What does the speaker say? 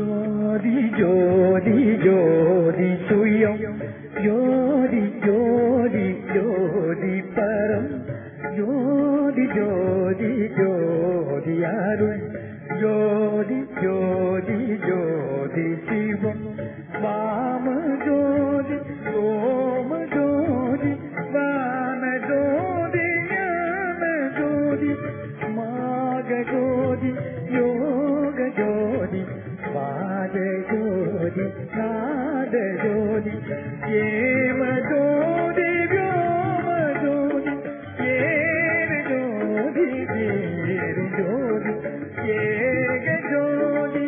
ஜோதி ஜோதி ஜோதி துயம் ஜோதி ஜோதி ஜோதி பரம் ஜோதி ஜோதி ஜோதி அருள் ஜோதி ஜோதி ஜோதி சிவம் வாம ஜோதி சோம ஜோதி வான ஜோதி ஞான ஜோதி மாக ஜோதி யோக ஜோதி வாத ஜோதி நாத ஜோதி ஏம ஜோதி व्योम ஜோதி ஏன ஜோதி ஏரு ஜோதி ஏக ஜோதி